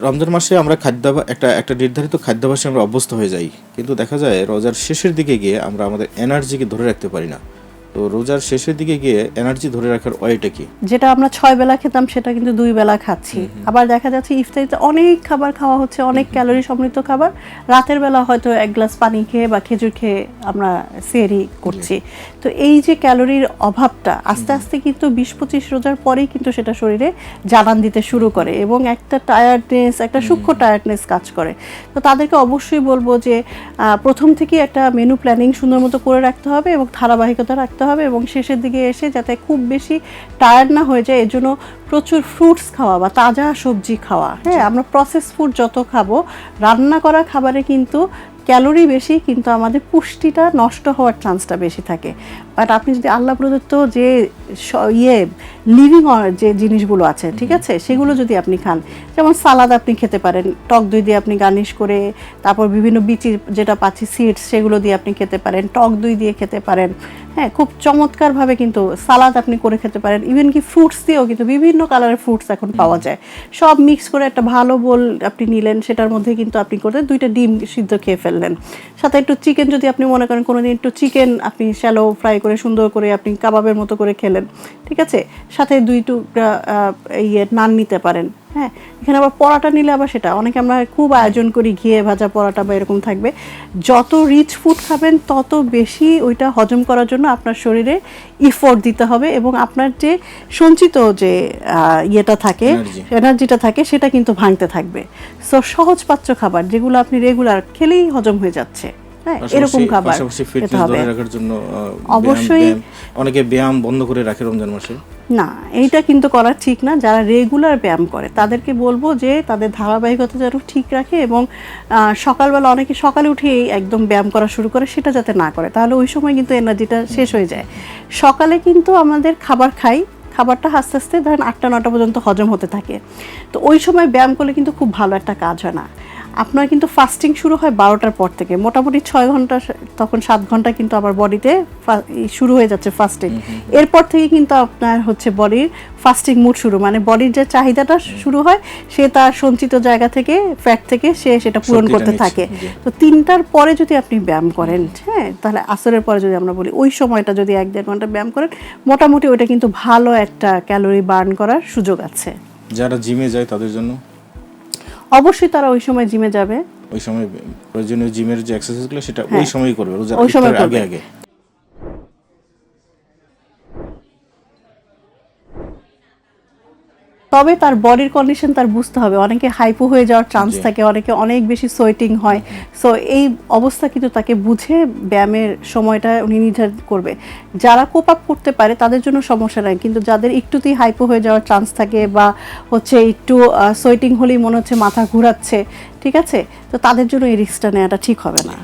রমজান মাসে আমরা একটা নির্ধারিত খাদ্যাভ্যাসে আমরা অভ্যস্ত হয়ে যাই, কিন্তু দেখা যায় রোজার শেষের দিকে গিয়ে আমরা আমাদের এনার্জিকে ধরে রাখতে পারি না। তো রোজার শেষের দিকে গিয়ে এনার্জি ধরে রাখার ওয়েটা কি? যেটা আমরা 6 বেলা খেতাম সেটা কিন্তু 2 বেলা খাচ্ছি। আবার দেখা যাচ্ছে ইফতারিতে অনেক খাবার খাওয়া হচ্ছে, অনেক ক্যালোরি সমৃদ্ধ খাবার, রাতের বেলা হয়তো এক গ্লাস পানি খেয়ে বা খেজুর খেয়ে আমরা সেহরি করছি। তো এই যে ক্যালোরির অভাবটা আস্তে আস্তে কিন্তু 20-25 রোজার পরেই কিন্তু সেটা শরীরে জানান দিতে শুরু করে এবং একটা টায়ার্ডনেস, একটা সূক্ষ্ম টায়ার্ডনেস কাজ করে। তো তাদেরকে অবশ্যই বলবো যে প্রথম থেকেই একটা মেনু প্ল্যানিং সুন্দর মতো করে রাখতে হবে এবং ধারাবাহিকতা রাখতে হবে এবং শেষের দিকে এসে যাতে খুব বেশি টায়ার্ড না হয়ে যায়, এর জন্য প্রচুর ফ্রুটস খাওয়া বা তাজা সবজি খাওয়া। হ্যাঁ, আমরা প্রসেস ফুড যত খাবো, রান্না করা খাবারে কিন্তু ক্যালোরি বেশি, কিন্তু আমাদের পুষ্টিটা নষ্ট হওয়ার চান্সটা বেশি থাকে। বাট আপনি যদি আল্লাহ প্রদত্ত যে লিভিং যে জিনিসগুলো আছে, ঠিক আছে, সেগুলো যদি আপনি খান, যেমন সালাদ আপনি খেতে পারেন, টক দই দিয়ে আপনি গার্নিশ করে, তারপর বিভিন্ন বিচি যেটা পাচ্ছি সিডস সেগুলো দিয়ে আপনি খেতে পারেন, টক দই দিয়ে খেতে পারেন। হ্যাঁ, খুব চমৎকারভাবে কিন্তু সালাদ আপনি করে খেতে পারেন। ইভেন কি ফ্রুটস দিয়েও কিন্তু বিভিন্ন কালারের ফ্রুটস এখন পাওয়া যায়। সব মিক্স করে একটা ভালো বোল আপনি নিলেন, সেটার মধ্যে কিন্তু আপনি করতে 2টা ডিম সিদ্ধ খেয়ে ফেললেন, সাথে একটু চিকেন, যদি আপনি মনে করেন কোনোদিন একটু চিকেন আপনি শ্যালো ফ্রাই করে সুন্দর করে আপনি কাবাবের মতো করে খেলেন, ঠিক আছে, সাথে 2 টুকরা নান নিতে পারেন। হ্যাঁ, এখানে আবার পরোটা নিলে আবার সেটা অনেকে আমরা খুব আয়োজন করি, ঘিয়ে ভাজা পরোটা বা এরকম থাকবে। যত রিচ ফুড খাবেন তত বেশি ওইটা হজম করার জন্য আপনার শরীরে ইফোর্ট দিতে হবে এবং আপনার যে সঞ্চিত যে থাকে, এনার্জিটা থাকে, সেটা কিন্তু ভাঙতে থাকবে। সো সহজপাচ্য খাবার যেগুলো আপনি রেগুলার খেলেই হজম হয়ে যাচ্ছে, এরকম খাবার খেতে হবে। অবশ্যই অনেকে ব্যায়াম বন্ধ করে রাখে রমজান মাসে, না, এইটা কিন্তু করা ঠিক না। যারা রেগুলার ব্যায়াম করে তাদেরকে বলবো যে তাদের ধারাবাহিকতা যেন ঠিক রাখে এবং সকালবেলা অনেকে সকালে উঠেই একদম ব্যায়াম করা শুরু করে, সেটা যাতে না করে, তাহলে ওই সময় কিন্তু এনার্জিটা শেষ হয়ে যায়। সকালে কিন্তু আমাদের খাবার খাই, খাবারটা আস্তে আস্তে ধরেন 8টা-9টা পর্যন্ত হজম হতে থাকে। তো ওই সময় ব্যায়াম করলে কিন্তু খুব ভালো একটা কাজ হয় না। আপনার কিন্তু ফাস্টিং শুরু হয় 12টার পর থেকে, মোটামুটি 6 ঘন্টা, তখন 7 ঘন্টা কিন্তু আবার বডিতে শুরু হয়ে যাচ্ছে ফাস্টিং। এরপর থেকে কিন্তু আপনার হচ্ছে বডির ফাস্টিং মুড শুরু, মানে বডির যে চাহিদাটা শুরু হয়, সে তার সঞ্চিত জায়গা থেকে, ফ্যাট থেকে সে সেটা পূরণ করতে থাকে। তো 3টার পরে যদি আপনি ব্যায়াম করেন, হ্যাঁ, তাহলে আসরের পরে যদি আমরা বলি ওই সময়টা যদি 1-1.5 ঘন্টা ব্যায়াম করেন, মোটামুটি ওইটা কিন্তু ভালো একটা ক্যালোরি বার্ন করার সুযোগ আছে। যারা জিমে যায় তাদের জন্য অবশ্যই তারা ওই সময় জিমে যাবে, ওই সময় প্রয়োজনীয় জিমের যে এক্সারসাইজগুলো সেটা ওই সময়ই করবে, ওই সময় আগে আগে। তবে তার বডির কন্ডিশন তার বুঝতে হবে। অনেকে হাইপো হয়ে যাওয়ার চান্স থাকে, অনেকে অনেক বেশি সোয়েটিং হয়। সো এই অবস্থা কিন্তু তাকে বুঝে ব্যায়ামের সময়টা উনি নির্ধারণ করবে। যারা কোপ আপ করতে পারে তাদের জন্য সমস্যা নাই, কিন্তু যাদের একটুতেই হাইপো হয়ে যাওয়ার চান্স থাকে বা হচ্ছে একটু সোয়েটিং হলেই মনে হচ্ছে মাথা ঘুরাচ্ছে, ঠিক আছে, তো তাদের জন্য এই রিস্কটা নেওয়াটা ঠিক হবে না।